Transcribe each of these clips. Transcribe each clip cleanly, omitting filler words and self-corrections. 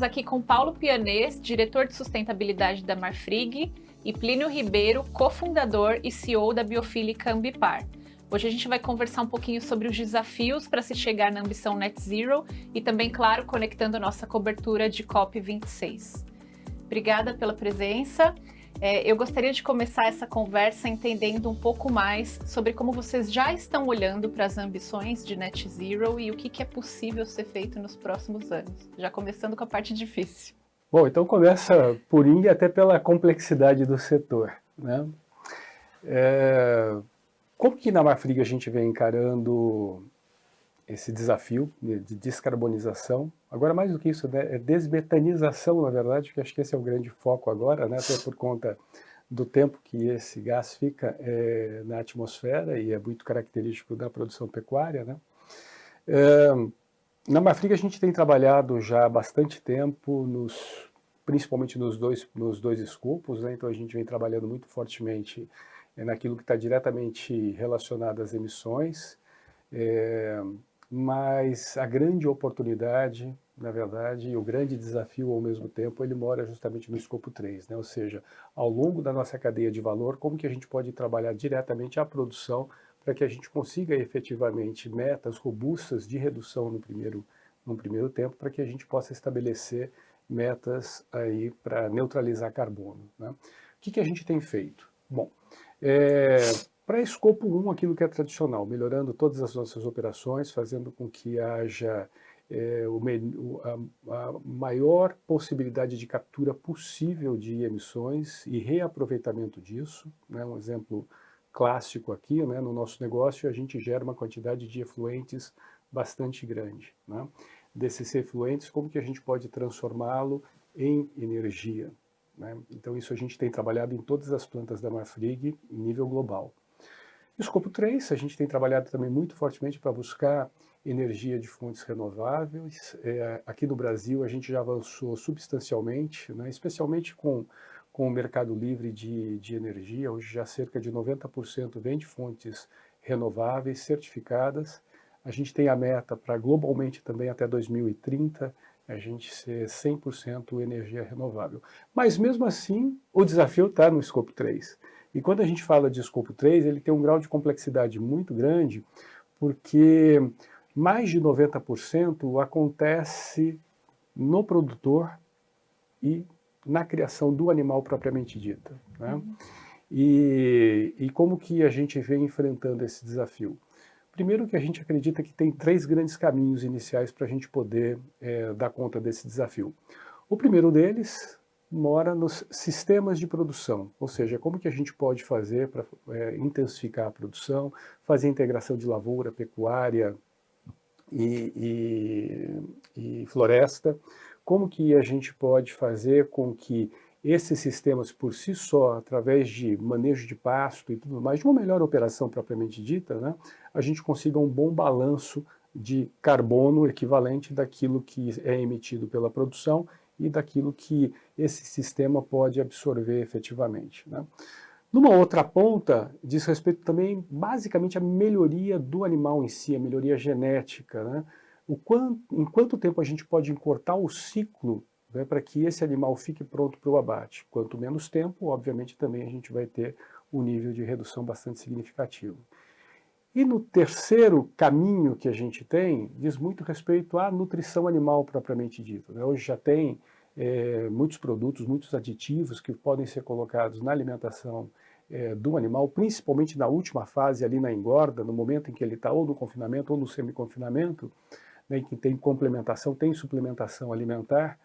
Estamos aqui com Paulo Pianês, diretor de sustentabilidade da Marfrig, e Plínio Ribeiro, cofundador e CEO da Biofílica Ambipar. Hoje a gente vai conversar um pouquinho sobre os desafios para se chegar na ambição Net Zero e também, claro, conectando a nossa cobertura de COP26. Obrigada pela presença. Eu gostaria de começar essa conversa entendendo um pouco mais sobre como vocês já estão olhando para as ambições de Net Zero e o que é possível ser feito nos próximos anos, já começando com a parte difícil. Bom, então começa por ir até pela complexidade do setor, né? Como que na Marfrig a gente vem encarando esse desafio de descarbonização? Agora, mais do que isso, né, é desmetanização, na verdade, que acho que esse é o grande foco agora, né, até por conta do tempo que esse gás fica na atmosfera e é muito característico da produção pecuária, né? Na Marfrig a gente tem trabalhado já há bastante tempo, principalmente nos dois escopos, né? Então a gente vem trabalhando muito fortemente naquilo que está diretamente relacionado às emissões, mas a grande oportunidade, na verdade, e o grande desafio ao mesmo tempo, ele mora justamente no escopo 3, né? Ou seja, ao longo da nossa cadeia de valor, como que a gente pode trabalhar diretamente a produção para que a gente consiga efetivamente metas robustas de redução num primeiro tempo, para que a gente possa estabelecer metas aí para neutralizar carbono, né? O que a gente tem feito? Bom, para escopo 1, aquilo que é tradicional, melhorando todas as nossas operações, fazendo com que haja a maior possibilidade de captura possível de emissões e reaproveitamento disso, né? Um exemplo clássico aqui, né? No nosso negócio a gente gera uma quantidade de efluentes bastante grande, né? Desses efluentes, como que a gente pode transformá-lo em energia, né? Então isso a gente tem trabalhado em todas as plantas da Marfrig em nível global. E o escopo 3, a gente tem trabalhado também muito fortemente para buscar energia de fontes renováveis. Aqui no Brasil a gente já avançou substancialmente, né? Especialmente com o mercado livre de energia. Hoje já cerca de 90% vem de fontes renováveis, certificadas. A gente tem a meta para globalmente também até 2030, a gente ser 100% energia renovável. Mas mesmo assim, o desafio está no escopo 3. E quando a gente fala de escopo 3, ele tem um grau de complexidade muito grande, porque mais de 90% acontece no produtor e na criação do animal propriamente dita, né? E como que a gente vem enfrentando esse desafio? Primeiro que a gente acredita que tem 3 grandes caminhos iniciais para a gente poder dar conta desse desafio. O primeiro deles mora nos sistemas de produção, ou seja, como que a gente pode fazer para intensificar a produção, fazer a integração de lavoura, pecuária e floresta, como que a gente pode fazer com que esses sistemas por si só, através de manejo de pasto e tudo mais, de uma melhor operação propriamente dita, né, a gente consiga um bom balanço de carbono equivalente daquilo que é emitido pela produção e daquilo que esse sistema pode absorver efetivamente, né? Numa outra ponta, diz respeito também, basicamente, à melhoria do animal em si, a melhoria genética, né? Em quanto tempo a gente pode encurtar o ciclo, né, para que esse animal fique pronto para o abate. Quanto menos tempo, obviamente, também a gente vai ter um nível de redução bastante significativo. E no terceiro caminho que a gente tem, diz muito respeito à nutrição animal propriamente dita, né? Hoje já tem muitos produtos, muitos aditivos que podem ser colocados na alimentação do animal, principalmente na última fase, ali na engorda, no momento em que ele está ou no confinamento ou no semi-confinamento, né, em que tem complementação, tem suplementação alimentar,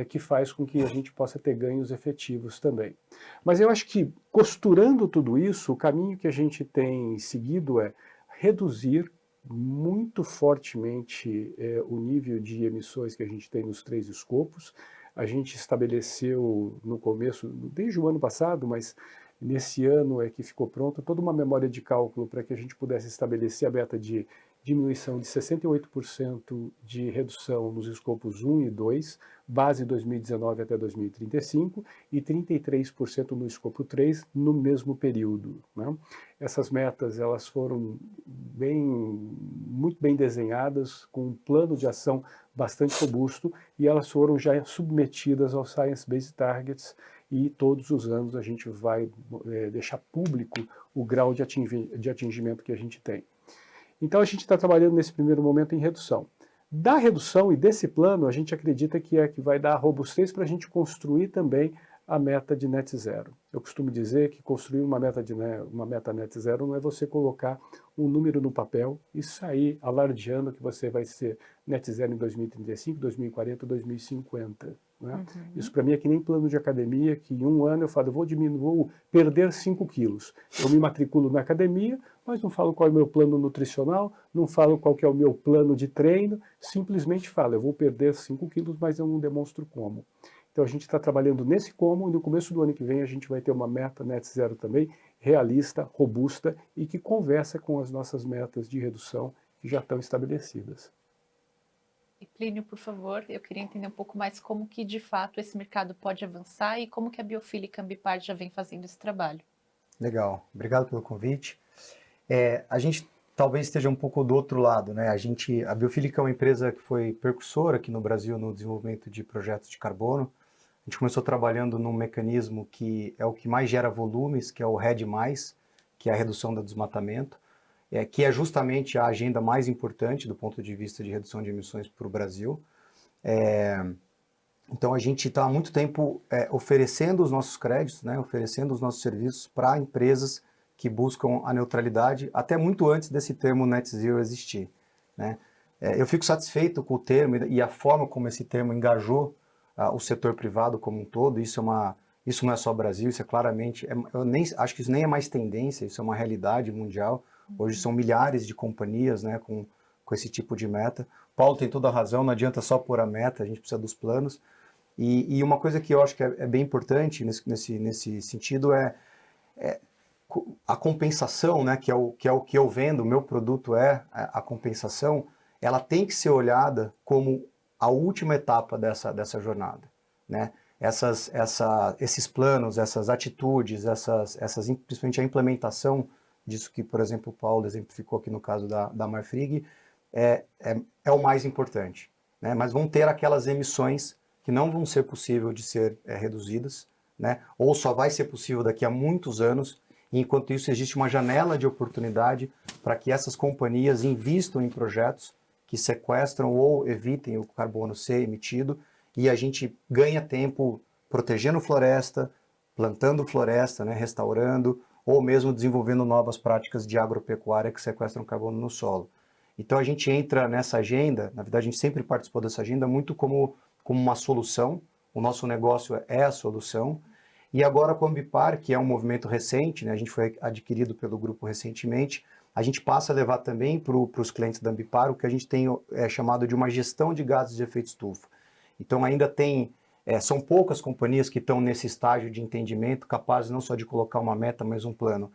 que faz com que a gente possa ter ganhos efetivos também. Mas eu acho que, costurando tudo isso, o caminho que a gente tem seguido é reduzir muito fortemente o nível de emissões que a gente tem nos 3 escopos. A gente estabeleceu no começo, desde o ano passado, mas nesse ano é que ficou pronta toda uma memória de cálculo para que a gente pudesse estabelecer a meta de diminuição de 68% de redução nos escopos 1 e 2, base 2019 até 2035, e 33% no escopo 3 no mesmo período, né? Essas metas elas foram muito bem desenhadas, com um plano de ação bastante robusto, e elas foram já submetidas ao Science Based Targets, e todos os anos a gente vai deixar público o grau de atingimento que a gente tem. Então a gente está trabalhando nesse primeiro momento em redução. Da redução e desse plano, a gente acredita que é que vai dar robustez para a gente construir também a meta de net zero. Eu costumo dizer que construir uma meta net zero não é você colocar um número no papel e sair alardeando que você vai ser net zero em 2035, 2040, 2050. Né? Uhum. Isso para mim é que nem plano de academia, que em um ano eu falo, vou perder 5 quilos. Eu me matriculo na academia, mas não falo qual é o meu plano nutricional, não falo qual que é o meu plano de treino, simplesmente falo, eu vou perder 5 quilos, mas eu não demonstro como. Então a gente está trabalhando nesse como, e no começo do ano que vem a gente vai ter uma meta net zero também, realista, robusta, e que conversa com as nossas metas de redução que já estão estabelecidas. E Plínio, por favor, eu queria entender um pouco mais como que de fato esse mercado pode avançar e como que a Biofílica Ambipar já vem fazendo esse trabalho. Legal, obrigado pelo convite. A gente talvez esteja um pouco do outro lado, né? A Biofílica é uma empresa que foi precursora aqui no Brasil no desenvolvimento de projetos de carbono. A gente começou trabalhando num mecanismo que é o que mais gera volumes, que é o RED+, que é a redução do desmatamento, que é justamente a agenda mais importante do ponto de vista de redução de emissões para o Brasil. Então a gente está há muito tempo oferecendo os nossos créditos, né, oferecendo os nossos serviços para empresas que buscam a neutralidade, até muito antes desse termo Net Zero existir, né? Eu fico satisfeito com o termo e a forma como esse termo engajou o setor privado como um todo. Isso não é só Brasil, isso é claramente, acho que isso nem é mais tendência, isso é uma realidade mundial. Hoje são milhares de companhias, né, com esse tipo de meta. Paulo tem toda a razão, não adianta só pôr a meta, a gente precisa dos planos. E uma coisa que eu acho que é bem importante nesse sentido é a compensação, né, que é o que eu vendo, o meu produto é a compensação, ela tem que ser olhada como a última etapa dessa jornada, né? Esses planos, essas atitudes, principalmente a implementação disso que, por exemplo, o Paulo exemplificou aqui no caso da Marfrig, é o mais importante, né? Mas vão ter aquelas emissões que não vão ser possível de ser reduzidas, né? Ou só vai ser possível daqui a muitos anos. E enquanto isso, existe uma janela de oportunidade para que essas companhias invistam em projetos que sequestram ou evitem o carbono ser emitido, e a gente ganha tempo protegendo floresta, plantando floresta, né, restaurando, ou mesmo desenvolvendo novas práticas de agropecuária que sequestram carbono no solo. Então a gente entra nessa agenda, na verdade a gente sempre participou dessa agenda muito como uma solução, o nosso negócio é a solução. E agora com a Ambipar, que é um movimento recente, né, a gente foi adquirido pelo grupo recentemente, a gente passa a levar também para os clientes da Ambipar o que a gente tem chamado de uma gestão de gases de efeito estufa. Então ainda são poucas companhias que estão nesse estágio de entendimento, capazes não só de colocar uma meta, mas um plano.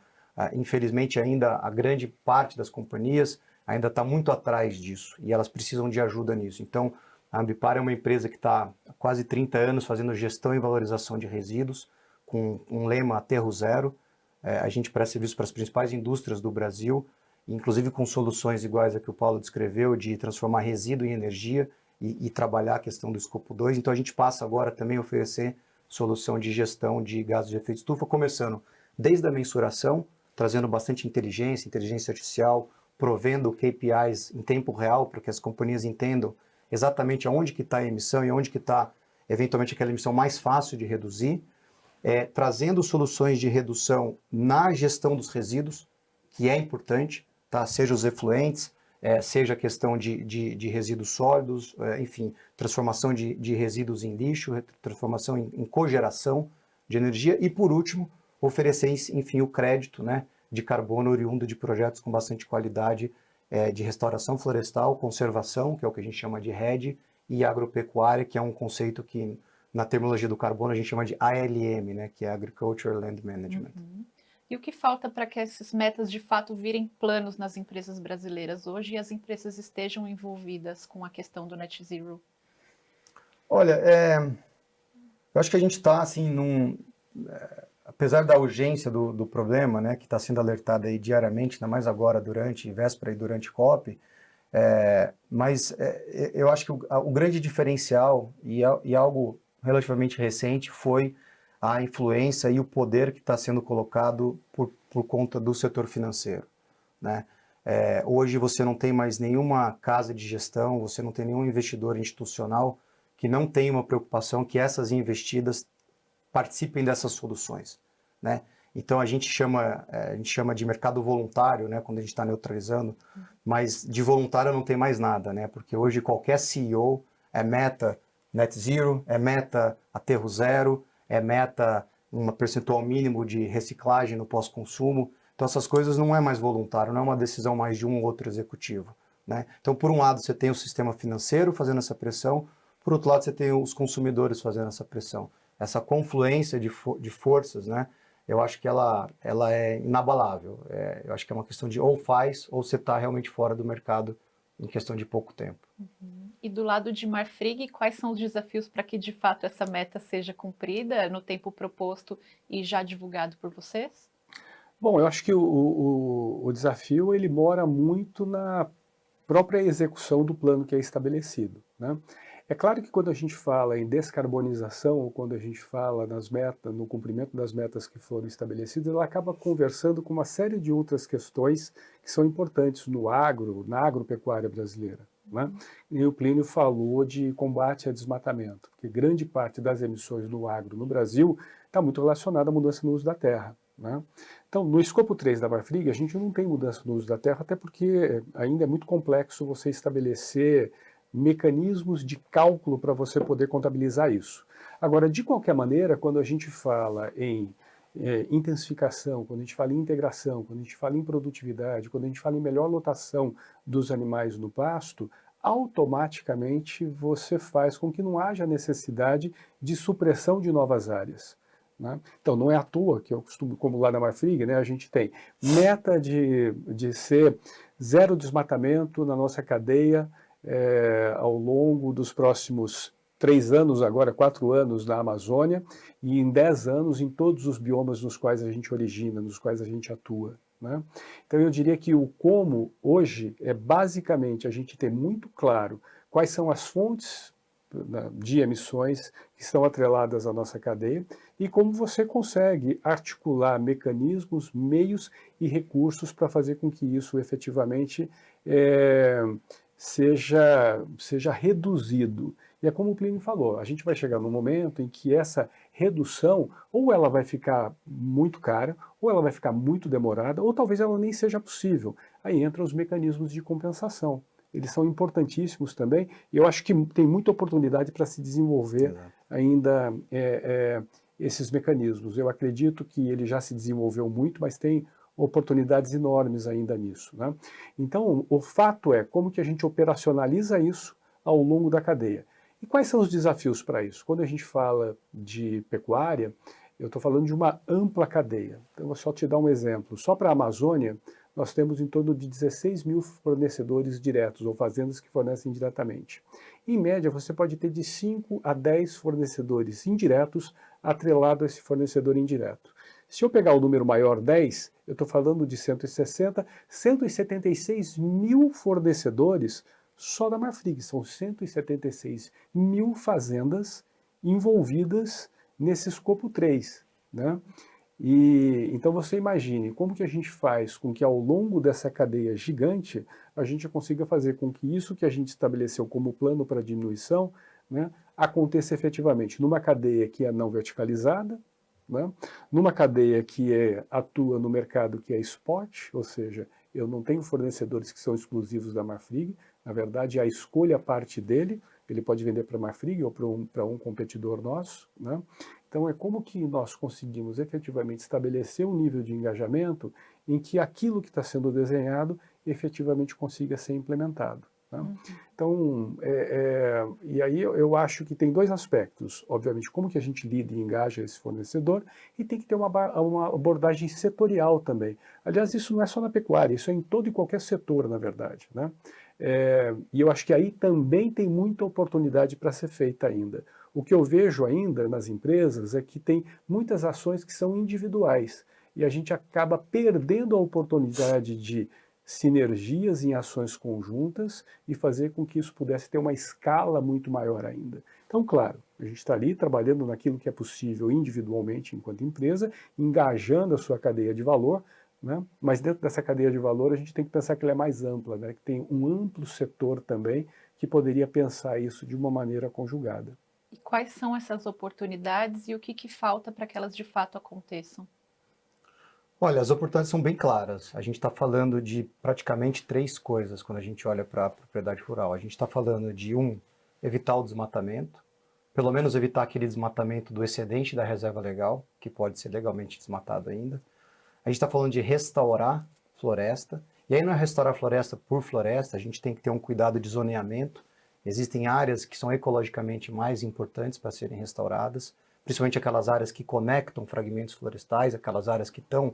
Infelizmente ainda a grande parte das companhias ainda está muito atrás disso, e elas precisam de ajuda nisso. Então a Ambipar é uma empresa que está há quase 30 anos fazendo gestão e valorização de resíduos, com um lema aterro zero. A gente presta serviço para as principais indústrias do Brasil, inclusive com soluções iguais a que o Paulo descreveu, de transformar resíduo em energia e trabalhar a questão do escopo 2. Então a gente passa agora também a oferecer solução de gestão de gases de efeito estufa, começando desde a mensuração, trazendo bastante inteligência artificial, provendo KPIs em tempo real para que as companhias entendam exatamente aonde que está a emissão e onde que está, eventualmente, aquela emissão mais fácil de reduzir, trazendo soluções de redução na gestão dos resíduos, que é importante, tá? Seja os efluentes, seja a questão de resíduos sólidos, enfim, transformação de resíduos em lixo, transformação em cogeração de energia e, por último, oferecer, enfim, o crédito, né, de carbono oriundo de projetos com bastante qualidade de restauração florestal, conservação, que é o que a gente chama de RED, e agropecuária, que é um conceito que, na terminologia do carbono, a gente chama de ALM, né, que é Agricultural Land Management. Uhum. E o que falta para que essas metas de fato virem planos nas empresas brasileiras hoje e as empresas estejam envolvidas com a questão do Net Zero? Olha, eu acho que a gente está assim apesar da urgência do problema, né, que está sendo alertado aí diariamente, ainda mais agora durante véspera e durante COP, mas eu acho que o grande diferencial e algo relativamente recente foi a influência e o poder que está sendo colocado por conta do setor financeiro, né? Hoje você não tem mais nenhuma casa de gestão, você não tem nenhum investidor institucional que não tenha uma preocupação que essas investidas participem dessas soluções, né? Então a gente chama de mercado voluntário, né, quando a gente está neutralizando, mas de voluntário não tem mais nada, né? Porque hoje qualquer CEO é meta net zero, é meta aterro zero, é meta um percentual mínimo de reciclagem no pós-consumo. Então essas coisas não é mais voluntário, não é uma decisão mais de um ou outro executivo, né? Então por um lado você tem o sistema financeiro fazendo essa pressão, por outro lado você tem os consumidores fazendo essa pressão. Essa confluência de forças, né? Eu acho que ela é inabalável. Eu acho que é uma questão de ou faz ou você está realmente fora do mercado em questão de pouco tempo. E do lado de Marfrig, quais são os desafios para que de fato essa meta seja cumprida no tempo proposto e já divulgado por vocês? Bom, eu acho que o desafio ele mora muito na própria execução do plano que é estabelecido, né? É claro que quando a gente fala em descarbonização, ou quando a gente fala nas metas, no cumprimento das metas que foram estabelecidas, ela acaba conversando com uma série de outras questões que são importantes no na agropecuária brasileira, né? E o Plínio falou de combate a desmatamento, porque grande parte das emissões no agro no Brasil está muito relacionada à mudança no uso da terra, né? Então, no escopo 3 da Marfrig, a gente não tem mudança no uso da terra, até porque ainda é muito complexo você estabelecer mecanismos de cálculo para você poder contabilizar isso. Agora, de qualquer maneira, quando a gente fala em intensificação, quando a gente fala em integração, quando a gente fala em produtividade, quando a gente fala em melhor lotação dos animais no pasto, automaticamente você faz com que não haja necessidade de supressão de novas áreas, né? Então, não é à toa que eu costumo, como lá na Marfrig, né, a gente tem meta de ser zero desmatamento na nossa cadeia ao longo dos próximos 3 anos, agora 4 anos na Amazônia, e em 10 anos em todos os biomas nos quais a gente origina, nos quais a gente atua, né? Então eu diria que o como hoje é basicamente a gente ter muito claro quais são as fontes de emissões que estão atreladas à nossa cadeia e como você consegue articular mecanismos, meios e recursos para fazer com que isso efetivamente seja reduzido. E é como o Plínio falou, a gente vai chegar num momento em que essa redução, ou ela vai ficar muito cara, ou ela vai ficar muito demorada, ou talvez ela nem seja possível. Aí entram os mecanismos de compensação. Eles são importantíssimos também, e eu acho que tem muita oportunidade para se desenvolver ainda esses mecanismos. Eu acredito que ele já se desenvolveu muito, mas tem oportunidades enormes ainda nisso, né? Então, o fato é como que a gente operacionaliza isso ao longo da cadeia. E quais são os desafios para isso? Quando a gente fala de pecuária, eu estou falando de uma ampla cadeia. Então, vou só te dar um exemplo. Só para a Amazônia, nós temos em torno de 16 mil fornecedores diretos, ou fazendas que fornecem diretamente. Em média, você pode ter de 5 a 10 fornecedores indiretos atrelado a esse fornecedor indireto. Se eu pegar o número maior, 10, eu estou falando de 160, 176 mil fornecedores só da Marfrig. São 176 mil fazendas envolvidas nesse escopo 3, né? E então você imagine como que a gente faz com que ao longo dessa cadeia gigante a gente consiga fazer com que isso que a gente estabeleceu como plano para diminuição, né, aconteça efetivamente numa cadeia que é não verticalizada, né, numa cadeia que atua no mercado que é spot, ou seja, eu não tenho fornecedores que são exclusivos da Marfrig, na verdade a escolha parte dele, ele pode vender para a Marfrig ou para um competidor nosso, né? Então é como que nós conseguimos efetivamente estabelecer um nível de engajamento em que aquilo que está sendo desenhado efetivamente consiga ser implementado, né? Então, e aí eu acho que tem dois aspectos. Obviamente, como que a gente lida e engaja esse fornecedor, e tem que ter uma abordagem setorial também. Aliás, isso não é só na pecuária, isso é em todo e qualquer setor, na verdade, né? E eu acho que aí também tem muita oportunidade para ser feita ainda. O que eu vejo ainda nas empresas é que tem muitas ações que são individuais, e a gente acaba perdendo a oportunidade de sinergias em ações conjuntas e fazer com que isso pudesse ter uma escala muito maior ainda. Então, claro, a gente está ali trabalhando naquilo que é possível individualmente enquanto empresa, engajando a sua cadeia de valor, né? Mas dentro dessa cadeia de valor a gente tem que pensar que ela é mais ampla, né? Que tem um amplo setor também que poderia pensar isso de uma maneira conjugada. E quais são essas oportunidades e o que falta para que elas de fato aconteçam? Olha, as oportunidades são bem claras. A gente está falando de praticamente três coisas quando a gente olha para a propriedade rural. A gente está falando de, evitar o desmatamento, pelo menos evitar aquele desmatamento do excedente da reserva legal, que pode ser legalmente desmatado ainda. A gente está falando de restaurar floresta, e aí não é restaurar floresta por floresta, a gente tem que ter um cuidado de zoneamento. Existem áreas que são ecologicamente mais importantes para serem restauradas, principalmente aquelas áreas que conectam fragmentos florestais, aquelas áreas que estão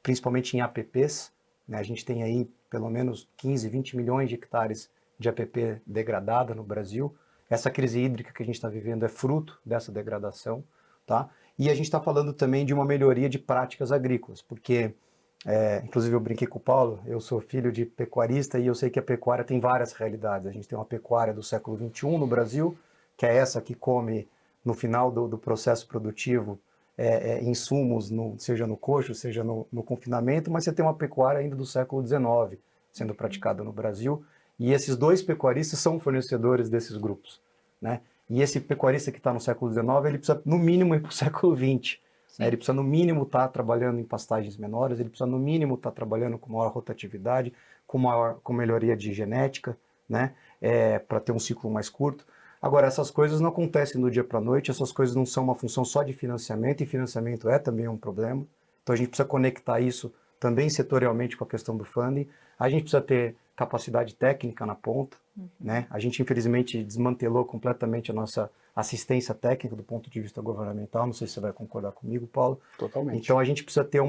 principalmente em APPs, né? A gente tem aí pelo menos 15, 20 milhões de hectares de APP degradada no Brasil. Essa crise hídrica que a gente está vivendo é fruto dessa degradação, tá? E a gente está falando também de uma melhoria de práticas agrícolas, porque, inclusive eu brinquei com o Paulo, eu sou filho de pecuarista e eu sei que a pecuária tem várias realidades. A gente tem uma pecuária do século XXI no Brasil, que é essa que come no final do processo produtivo insumos, seja no coxo, seja no confinamento, mas você tem uma pecuária ainda do século XIX sendo praticada no Brasil, e esses dois pecuaristas são fornecedores desses grupos, né? E esse pecuarista que está no século XIX, ele precisa no mínimo ir para o século XX, né? Ele precisa no mínimo estar trabalhando em pastagens menores, ele precisa no mínimo estar trabalhando com maior rotatividade, com melhoria de genética, né? Para ter um ciclo mais curto. Agora, essas coisas não acontecem do dia para a noite, essas coisas não são uma função só de financiamento, e financiamento é também um problema. Então a gente precisa conectar isso também setorialmente com a questão do funding. A gente precisa ter capacidade técnica na ponta, né? A gente infelizmente desmantelou completamente a nossa assistência técnica do ponto de vista governamental, não sei se você vai concordar comigo, Paulo. Totalmente. Então a gente precisa ter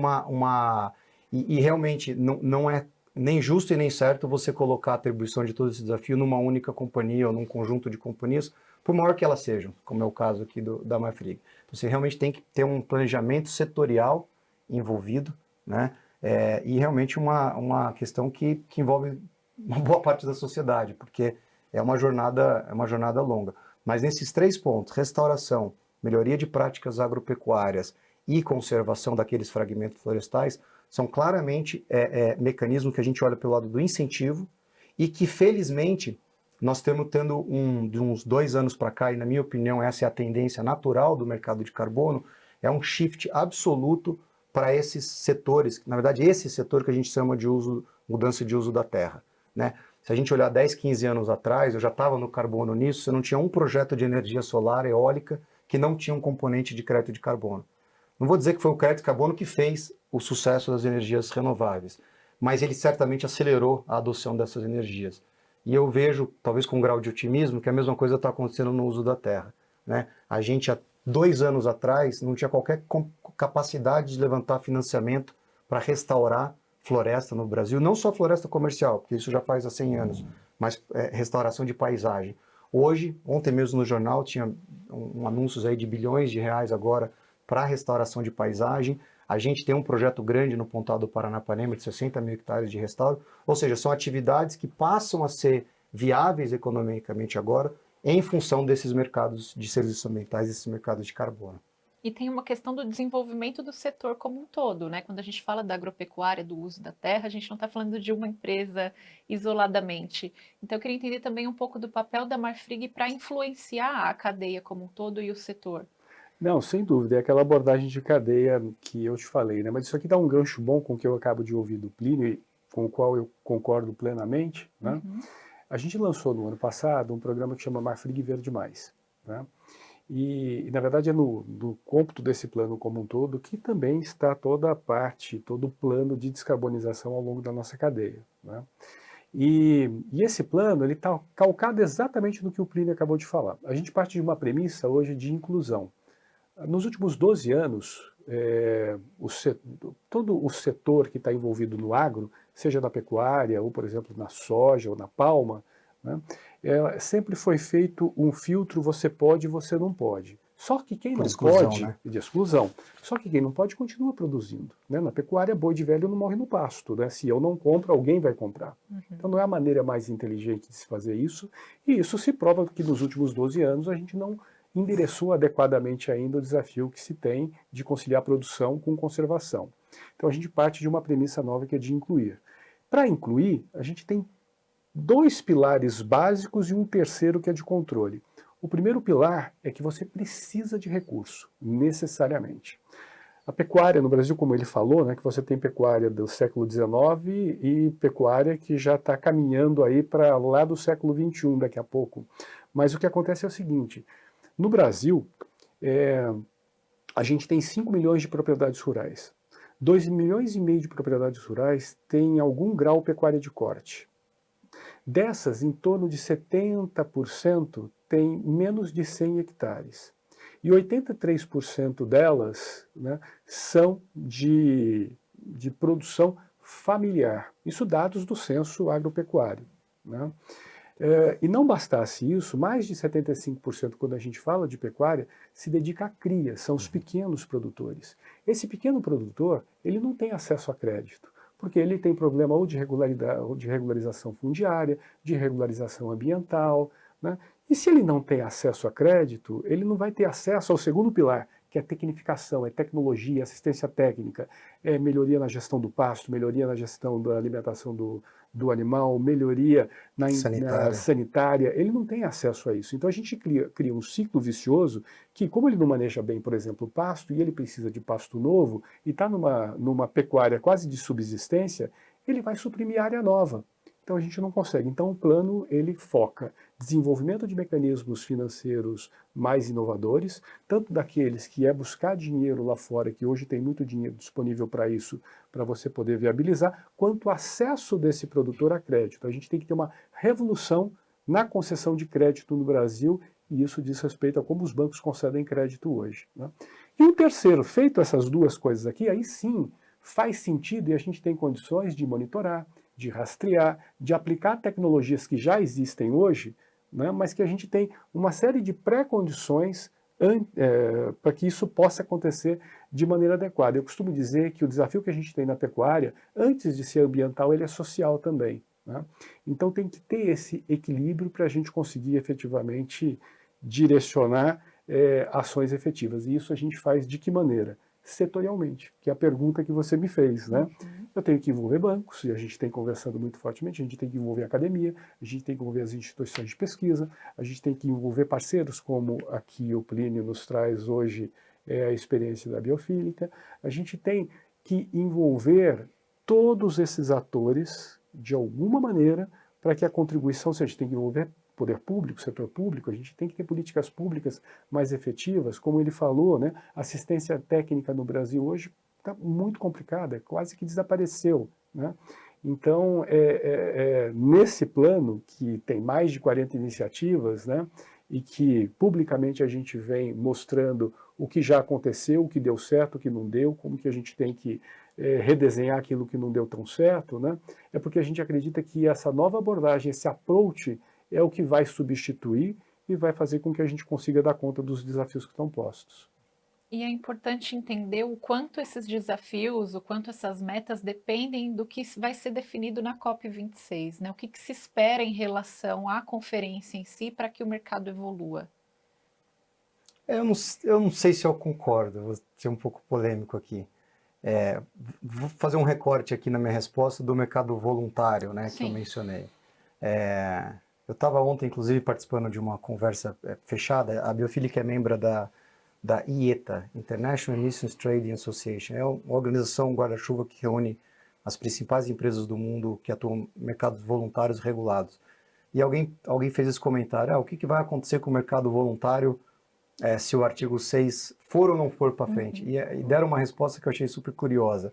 e realmente não é nem justo e nem certo você colocar a atribuição de todo esse desafio numa única companhia ou num conjunto de companhias, por maior que elas sejam, como é o caso aqui da Marfrig. Você realmente tem que ter um planejamento setorial envolvido, né? E realmente uma questão que envolve uma boa parte da sociedade, porque é uma jornada longa. Mas nesses três pontos, restauração, melhoria de práticas agropecuárias e conservação daqueles fragmentos florestais, são claramente mecanismos que a gente olha pelo lado do incentivo e que, felizmente, nós estamos tendo de uns 2 anos para cá, e na minha opinião essa é a tendência natural do mercado de carbono, é um shift absoluto para esses setores, na verdade esse setor que a gente chama de mudança de uso da terra, né? Se a gente olhar 10, 15 anos atrás, eu já estava no carbono nisso, você não tinha um projeto de energia solar eólica que não tinha um componente de crédito de carbono. Não vou dizer que foi o crédito de carbono que fez o sucesso das energias renováveis, mas ele certamente acelerou a adoção dessas energias. E eu vejo, talvez com um grau de otimismo, que a mesma coisa está acontecendo no uso da terra, né? A gente, há 2 anos atrás, não tinha qualquer capacidade de levantar financiamento para restaurar floresta no Brasil, não só floresta comercial, porque isso já faz há 100 anos, mas restauração de paisagem. Hoje, ontem mesmo no jornal, tinha anúncios aí de bilhões de reais agora para restauração de paisagem. A gente tem um projeto grande no Pontal do Paranapanema de 60 mil hectares de restauro, ou seja, são atividades que passam a ser viáveis economicamente agora em função desses mercados de serviços ambientais, desses mercados de carbono. E tem uma questão do desenvolvimento do setor como um todo, né? Quando a gente fala da agropecuária, do uso da terra, a gente não está falando de uma empresa isoladamente. Então, eu queria entender também um pouco do papel da Marfrig para influenciar a cadeia como um todo e o setor. Não, sem dúvida, é aquela abordagem de cadeia que eu te falei, né? Mas isso aqui dá um gancho bom com o que eu acabo de ouvir do Plínio, e com o qual eu concordo plenamente, né? A gente lançou no ano passado um programa que chama Marfrig Verde Mais, né? E na verdade é no cômputo desse plano como um todo que também está toda a parte, todo o plano de descarbonização ao longo da nossa cadeia, né? E esse plano ele está calcado exatamente no que o Plínio acabou de falar. A gente parte de uma premissa hoje de inclusão. Nos últimos 12 anos, todo o setor que está envolvido no agro, seja na pecuária, ou por exemplo na soja, ou na palma, né, sempre foi feito um filtro, você pode e você não pode. Só que quem não pode, né? De exclusão, só que quem não pode continua produzindo. Né? Na pecuária, boi de velho não morre no pasto. Né? Se eu não compro, alguém vai comprar. Então não é a maneira mais inteligente de se fazer isso, e isso se prova que nos últimos 12 anos a gente não endereçou adequadamente ainda o desafio que se tem de conciliar produção com conservação. Então a gente parte de uma premissa nova que é de incluir. Para incluir, a gente tem 2 pilares básicos e um terceiro que é de controle. O primeiro pilar é que você precisa de recurso, necessariamente. A pecuária no Brasil, como ele falou, né, que você tem pecuária do século XIX e pecuária que já está caminhando aí para lá do século XXI daqui a pouco. Mas o que acontece é o seguinte, no Brasil, a gente tem 5 milhões de propriedades rurais. 2,5 milhões de propriedades rurais têm algum grau pecuária de corte. Dessas, em torno de 70% tem menos de 100 hectares. E 83% delas, né, são de produção familiar. Isso dados do censo agropecuário. Né? E não bastasse isso, mais de 75% quando a gente fala de pecuária, se dedica à cria, são os pequenos produtores. Esse pequeno produtor, ele não tem acesso a crédito, porque ele tem problema ou de regularização fundiária, de regularização ambiental, né? E se ele não tem acesso a crédito, ele não vai ter acesso ao segundo pilar, que é tecnificação, é tecnologia, assistência técnica, é melhoria na gestão do pasto, melhoria na gestão da alimentação do animal, melhoria na sanitária. Ele não tem acesso a isso. Então a gente cria um ciclo vicioso que, como ele não maneja bem, por exemplo, o pasto, e ele precisa de pasto novo, e está numa pecuária quase de subsistência, ele vai suprimir área nova. Então a gente não consegue. Então o plano ele foca desenvolvimento de mecanismos financeiros mais inovadores, tanto daqueles que é buscar dinheiro lá fora, que hoje tem muito dinheiro disponível para isso, para você poder viabilizar, quanto acesso desse produtor a crédito. A gente tem que ter uma revolução na concessão de crédito no Brasil, e isso diz respeito a como os bancos concedem crédito hoje. Né? E o terceiro, feito essas duas coisas aqui, aí sim faz sentido e a gente tem condições de monitorar, de rastrear, de aplicar tecnologias que já existem hoje, né, mas que a gente tem uma série de pré-condições para que isso possa acontecer de maneira adequada. Eu costumo dizer que o desafio que a gente tem na pecuária, antes de ser ambiental, ele é social também. Né? Então tem que ter esse equilíbrio para a gente conseguir efetivamente direcionar ações efetivas. E isso a gente faz de que maneira? Setorialmente, que é a pergunta que você me fez, né? Eu tenho que envolver bancos, e a gente tem conversando muito fortemente, a gente tem que envolver a academia, a gente tem que envolver as instituições de pesquisa, a gente tem que envolver parceiros como aqui o Plínio nos traz hoje a experiência da biofílica, a gente tem que envolver todos esses atores de alguma maneira para que a contribuição, seja, a gente tem que envolver poder público, setor público, a gente tem que ter políticas públicas mais efetivas, como ele falou, né? A assistência técnica no Brasil hoje está muito complicada, quase que desapareceu. Né? Então, nesse plano, que tem mais de 40 iniciativas, né? E que publicamente a gente vem mostrando o que já aconteceu, o que deu certo, o que não deu, como que a gente tem que redesenhar aquilo que não deu tão certo, né? É porque a gente acredita que essa nova abordagem, esse approach, é o que vai substituir e vai fazer com que a gente consiga dar conta dos desafios que estão postos. E é importante entender o quanto esses desafios, o quanto essas metas dependem do que vai ser definido na COP26, né? O que se espera em relação à conferência em si para que o mercado evolua? Eu não sei se eu concordo, vou ser um pouco polêmico aqui. Vou fazer um recorte aqui na minha resposta do mercado voluntário, né, que eu mencionei. Eu estava ontem, inclusive, participando de uma conversa fechada. A Biofílica é membro da IETA, International Emissions Trading Association. É uma organização guarda-chuva que reúne as principais empresas do mundo que atuam em mercados voluntários regulados. E alguém fez esse comentário, o que vai acontecer com o mercado voluntário se o artigo 6 for ou não for para frente? E deram uma resposta que eu achei super curiosa.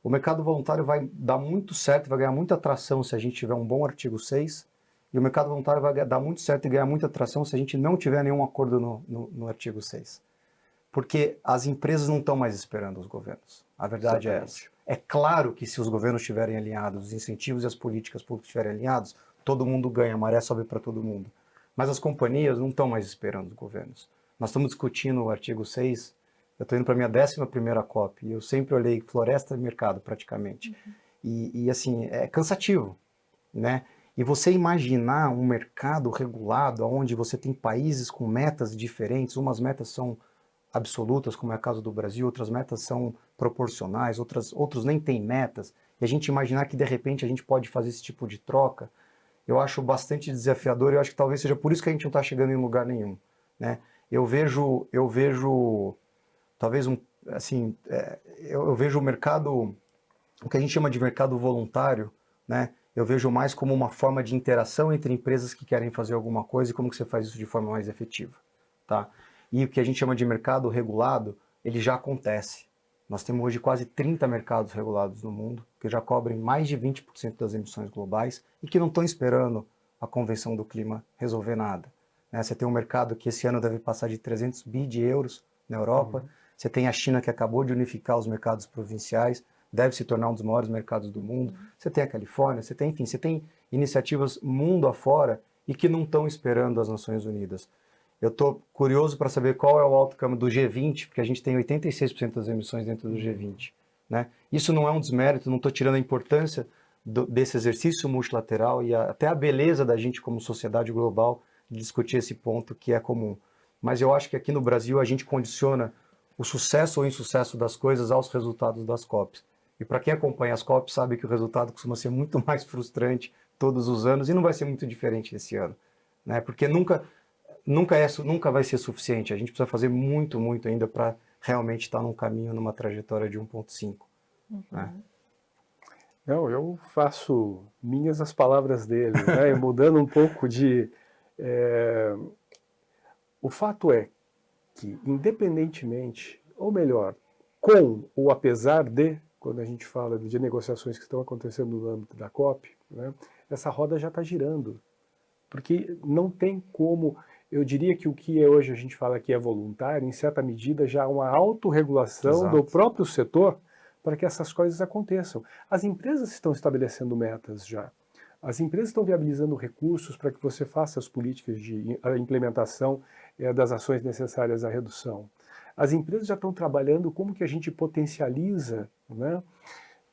O mercado voluntário vai dar muito certo, vai ganhar muita atração se a gente tiver um bom artigo 6, e o mercado voluntário vai dar muito certo e ganhar muita atração se a gente não tiver nenhum acordo no artigo 6. Porque as empresas não estão mais esperando os governos. A verdade é essa. É claro que se os governos estiverem alinhados, os incentivos e as políticas públicas estiverem alinhados, todo mundo ganha, a maré sobe para todo mundo. Mas as companhias não estão mais esperando os governos. Nós estamos discutindo o artigo 6, eu estou indo para a minha 11ª COP, e eu sempre olhei floresta e mercado praticamente. E assim, é cansativo, né? E você imaginar um mercado regulado, onde você tem países com metas diferentes, umas metas são absolutas, como é o caso do Brasil, outras metas são proporcionais, outros nem têm metas, e a gente imaginar que de repente a gente pode fazer esse tipo de troca, eu acho bastante desafiador, e eu acho que talvez seja por isso que a gente não está chegando em lugar nenhum, né? Eu vejo talvez eu vejo o mercado, o que a gente chama de mercado voluntário, né? Eu vejo mais como uma forma de interação entre empresas que querem fazer alguma coisa e como que você faz isso de forma mais efetiva, tá? E o que a gente chama de mercado regulado, ele já acontece. Nós temos hoje quase 30 mercados regulados no mundo, que já cobrem mais de 20% das emissões globais e que não estão esperando a Convenção do Clima resolver nada, né? Você tem um mercado que esse ano deve passar de 300 bi de euros na Europa, você tem a China que acabou de unificar os mercados provinciais, deve se tornar um dos maiores mercados do mundo, você tem a Califórnia, você tem iniciativas mundo afora e que não estão esperando as Nações Unidas. Eu estou curioso para saber qual é o outcome do G20, porque a gente tem 86% das emissões dentro do G20. Né? Isso não é um desmérito, não estou tirando a importância desse exercício multilateral e até a beleza da gente como sociedade global de discutir esse ponto que é comum. Mas eu acho que aqui no Brasil a gente condiciona o sucesso ou insucesso das coisas aos resultados das COPs. E para quem acompanha as COPs sabe que o resultado costuma ser muito mais frustrante todos os anos e não vai ser muito diferente esse ano. Né? Porque nunca vai ser suficiente. A gente precisa fazer muito, muito ainda para realmente estar num caminho, numa trajetória de 1,5. Né? Não, eu faço minhas as palavras dele, né? Mudando um pouco de... O fato é que, independentemente, ou melhor, com ou apesar de, quando a gente fala de negociações que estão acontecendo no âmbito da COP, né, essa roda já está girando. Porque não tem como... Eu diria que o que hoje a gente fala que é voluntário, em certa medida, já há uma autorregulação do próprio setor para que essas coisas aconteçam. As empresas estão estabelecendo metas já. As empresas estão viabilizando recursos para que você faça as políticas de implementação das ações necessárias à redução. As empresas já estão trabalhando como que a gente potencializa, né,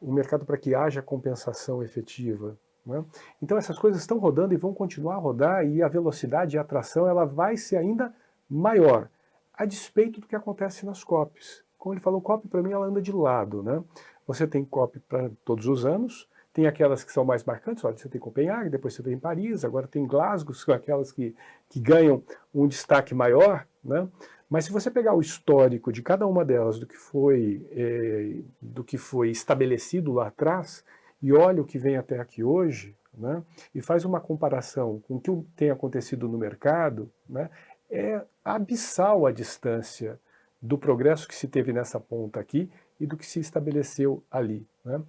o mercado para que haja compensação efetiva. Né? Então essas coisas estão rodando e vão continuar a rodar, e a velocidade e a atração ela vai ser ainda maior, a despeito do que acontece nas COPs. Como ele falou, COP para mim ela anda de lado. Né? Você tem COP para todos os anos, tem aquelas que são mais marcantes, olha, você tem Copenhague, depois você tem Paris, agora tem Glasgow, são aquelas que ganham um destaque maior. Né? Mas se você pegar o histórico de cada uma delas, do que foi estabelecido lá atrás, e olha o que vem até aqui hoje, né, e faz uma comparação com o que tem acontecido no mercado, né, é abissal a distância do progresso que se teve nessa ponta aqui e do que se estabeleceu ali. Né.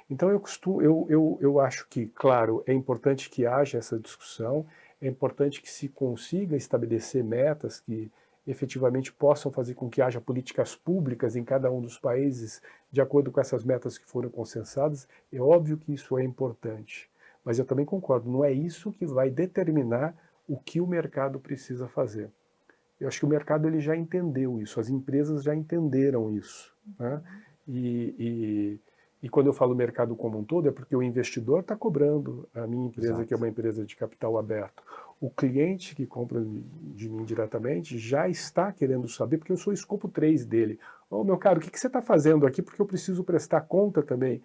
Então eu acho que, claro, é importante que haja essa discussão, é importante que se consiga estabelecer metas que efetivamente possam fazer com que haja políticas públicas em cada um dos países de acordo com essas metas que foram consensadas. É óbvio que isso é importante, mas eu também concordo, não é isso que vai determinar o que o mercado precisa fazer. Eu acho que o mercado ele já entendeu isso, as empresas já entenderam isso. Né? E quando eu falo mercado como um todo, é porque o investidor está cobrando a minha empresa, Exato. Que é uma empresa de capital aberto. O cliente que compra de mim diretamente já está querendo saber, porque eu sou escopo 3 dele. Ô, meu caro, o que você está fazendo aqui? Porque eu preciso prestar conta também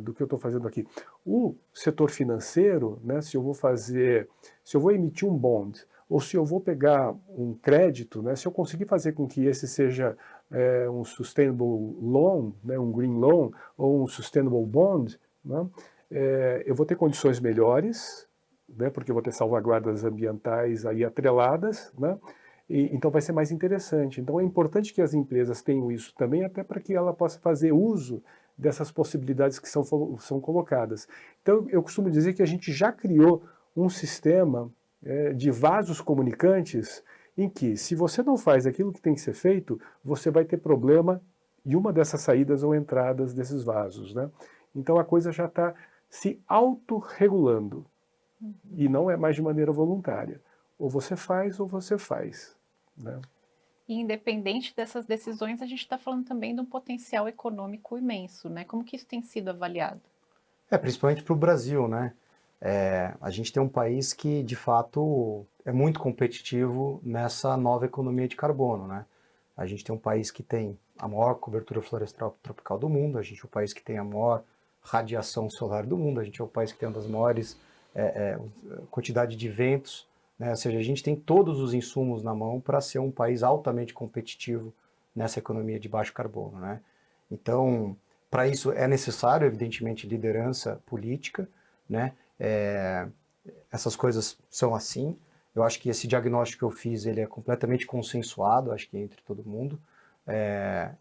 do que eu estou fazendo aqui. O setor financeiro, né, se eu vou emitir um bond, ou se eu vou pegar um crédito, né, se eu conseguir fazer com que esse seja um sustainable loan, né, um green loan, ou um sustainable bond, né, eu vou ter condições melhores, né, porque eu vou ter salvaguardas ambientais aí atreladas, né, então vai ser mais interessante. Então é importante que as empresas tenham isso também, até para que ela possa fazer uso dessas possibilidades que são colocadas. Então, eu costumo dizer que a gente já criou um sistema de vasos comunicantes em que, se você não faz aquilo que tem que ser feito, você vai ter problema em uma dessas saídas ou entradas desses vasos, né? Então, a coisa já está se autorregulando e não é mais de maneira voluntária. Ou você faz ou você faz, né? E independente dessas decisões, a gente está falando também de um potencial econômico imenso, né? Como que isso tem sido avaliado? Principalmente para o Brasil, né? A gente tem um país que, de fato, é muito competitivo nessa nova economia de carbono, né? A gente tem um país que tem a maior cobertura florestal tropical do mundo, a gente é um país que tem a maior radiação solar do mundo, a gente é um país que tem uma das maiores quantidade de ventos, né? Ou seja, a gente tem todos os insumos na mão para ser um país altamente competitivo nessa economia de baixo carbono, né? Então, para isso é necessário, evidentemente, liderança política, né? Essas coisas são assim. Eu acho que esse diagnóstico que eu fiz, ele é completamente consensuado, acho que entre todo mundo.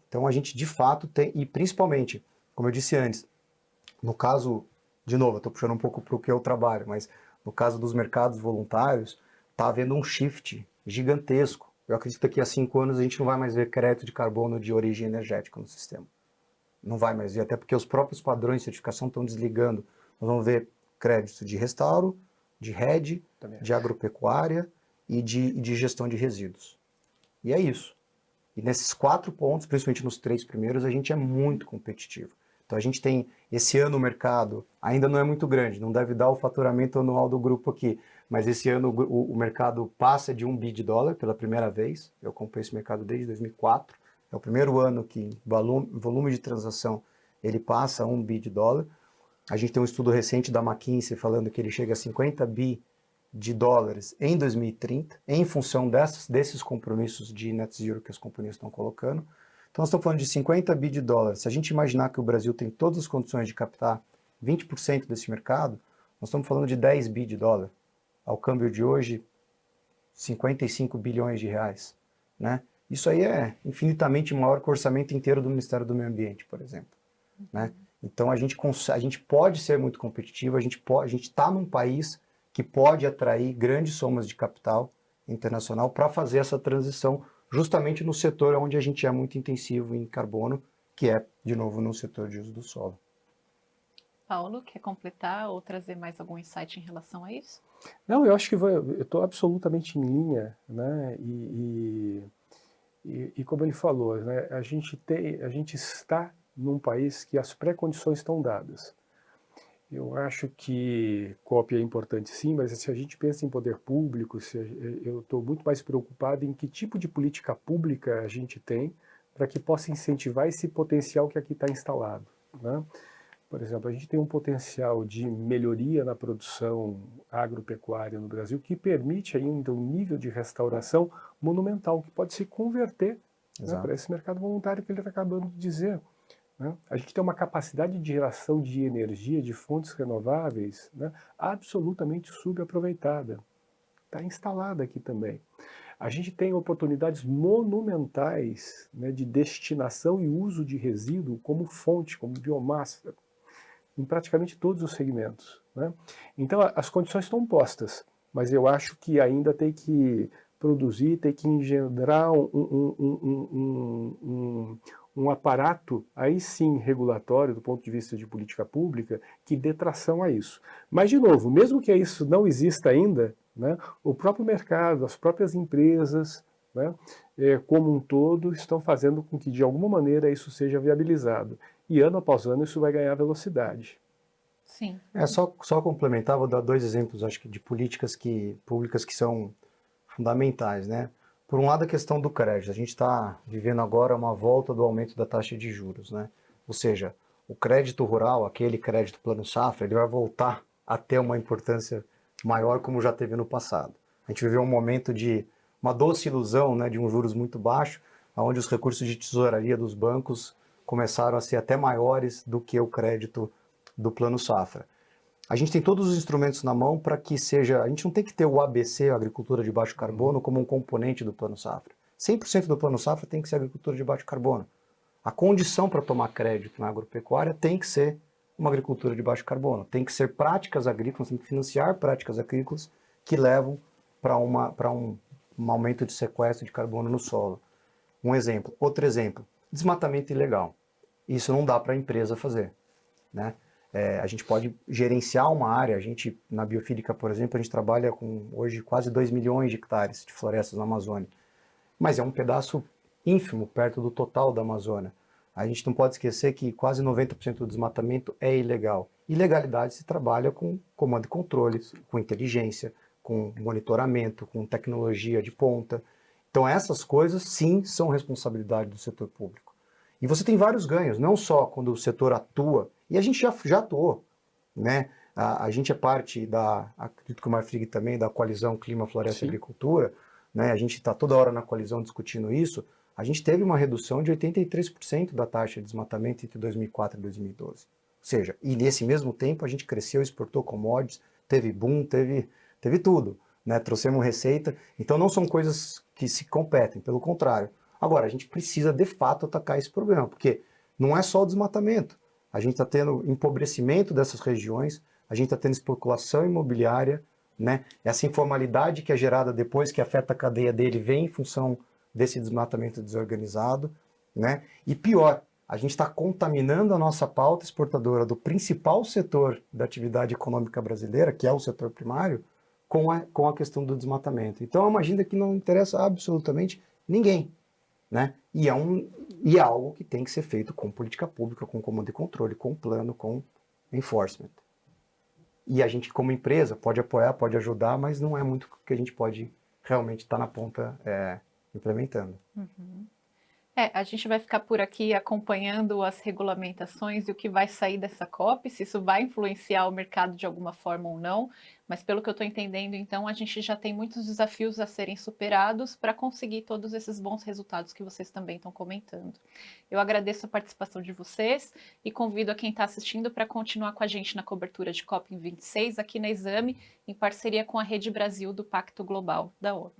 Então a gente de fato tem, e principalmente, como eu disse antes, no caso, de novo, eu estou puxando um pouco para o que eu trabalho, mas no caso dos mercados voluntários, está havendo um shift gigantesco. Eu acredito que daqui a 5 anos a gente não vai mais ver crédito de carbono de origem energética no sistema. Não vai mais ver, até porque os próprios padrões de certificação estão desligando. Nós vamos ver crédito de restauro, de RED, de agropecuária e de gestão de resíduos. E é isso. E nesses 4 pontos, principalmente nos 3 primeiros, a gente é muito competitivo. Então a gente tem, esse ano o mercado ainda não é muito grande, não deve dar o faturamento anual do grupo aqui, mas esse ano o mercado passa de $1 bi pela primeira vez. Eu acompanho esse mercado desde 2004. É o primeiro ano que volume de transação ele passa $1 bi. A gente tem um estudo recente da McKinsey falando que ele chega a $50 bi em 2030, em função desses compromissos de net zero que as companhias estão colocando. Então nós estamos falando de $50 bi. Se a gente imaginar que o Brasil tem todas as condições de captar 20% desse mercado, nós estamos falando de $10 bi. Ao câmbio de hoje, 55 bilhões de reais, né? Isso aí é infinitamente maior que o orçamento inteiro do Ministério do Meio Ambiente, por exemplo, né? Então a gente pode ser muito competitivo, a gente está num país que pode atrair grandes somas de capital internacional para fazer essa transição justamente no setor onde a gente é muito intensivo em carbono, que é, de novo, no setor de uso do solo. Paulo, quer completar ou trazer mais algum insight em relação a isso? Não, eu acho que eu estou absolutamente em linha, né? E como ele falou, né? A gente está num país que as pré-condições estão dadas. Eu acho que COP é importante sim, mas se a gente pensa em poder público, eu estou muito mais preocupado em que tipo de política pública a gente tem para que possa incentivar esse potencial que aqui está instalado, né? Por exemplo, a gente tem um potencial de melhoria na produção agropecuária no Brasil que permite ainda um nível de restauração monumental, que pode se converter, né, para esse mercado voluntário que ele está acabando de dizer, né? A gente tem uma capacidade de geração de energia de fontes renováveis, né, absolutamente subaproveitada. Está instalada aqui também. A gente tem oportunidades monumentais, né, de destinação e uso de resíduo como fonte, como biomassa, em praticamente todos os segmentos, né? Então as condições estão postas, mas eu acho que ainda tem que produzir, tem que engendrar um aparato, aí sim, regulatório, do ponto de vista de política pública, que dê tração a isso. Mas, de novo, mesmo que isso não exista ainda, né, o próprio mercado, as próprias empresas, né, como um todo, estão fazendo com que, de alguma maneira, isso seja viabilizado. E ano após ano isso vai ganhar velocidade. Sim. Só complementar, vou dar 2 exemplos, acho que de políticas públicas que são fundamentais, né? Por um lado, a questão do crédito. A gente está vivendo agora uma volta do aumento da taxa de juros, né? Ou seja, o crédito rural, aquele crédito plano safra, ele vai voltar a ter uma importância maior como já teve no passado. A gente viveu um momento de uma doce ilusão, né, de um juros muito baixo, onde os recursos de tesouraria dos bancos começaram a ser até maiores do que o crédito do plano safra. A gente tem todos os instrumentos na mão para que seja... A gente não tem que ter o ABC, a agricultura de baixo carbono, como um componente do plano safra. 100% do plano safra tem que ser agricultura de baixo carbono. A condição para tomar crédito na agropecuária tem que ser uma agricultura de baixo carbono, tem que ser práticas agrícolas, tem que financiar práticas agrícolas que levam para um aumento de sequestro de carbono no solo. Um exemplo. Outro exemplo, desmatamento ilegal. Isso não dá para a empresa fazer, né? A gente pode gerenciar uma área, na biofílica, por exemplo, a gente trabalha com hoje quase 2 milhões de hectares de florestas na Amazônia, mas é um pedaço ínfimo perto do total da Amazônia. A gente não pode esquecer que quase 90% do desmatamento é ilegal. Ilegalidade se trabalha com comando e controle, com inteligência, com monitoramento, com tecnologia de ponta. Então essas coisas sim são responsabilidade do setor público. E você tem vários ganhos, não só quando o setor atua, e a gente já atuou, né? A gente é parte acredito que o Marfrig também, da coalizão Clima, Floresta e Agricultura, né? A gente está toda hora na coalizão discutindo isso. A gente teve uma redução de 83% da taxa de desmatamento entre 2004 e 2012. Ou seja, e nesse mesmo tempo a gente cresceu, exportou commodities, teve boom, teve tudo, né? Trouxemos receita. Então não são coisas que se competem, pelo contrário. Agora, a gente precisa de fato atacar esse problema, porque não é só o desmatamento. A gente está tendo empobrecimento dessas regiões, a gente está tendo especulação imobiliária, né? Essa informalidade que é gerada depois que afeta a cadeia dele vem em função desse desmatamento desorganizado, né? E pior, a gente está contaminando a nossa pauta exportadora do principal setor da atividade econômica brasileira, que é o setor primário, com a questão do desmatamento. Então é uma agenda que não interessa absolutamente ninguém, né? E é algo que tem que ser feito com política pública, com comando e controle, com plano, com enforcement. E a gente, como empresa, pode apoiar, pode ajudar, mas não é muito que a gente pode realmente estar na ponta implementando. Uhum. A gente vai ficar por aqui acompanhando as regulamentações e o que vai sair dessa COP, se isso vai influenciar o mercado de alguma forma ou não, mas pelo que eu estou entendendo, então, a gente já tem muitos desafios a serem superados para conseguir todos esses bons resultados que vocês também estão comentando. Eu agradeço a participação de vocês e convido a quem está assistindo para continuar com a gente na cobertura de COP26 aqui na Exame, em parceria com a Rede Brasil do Pacto Global da ONU.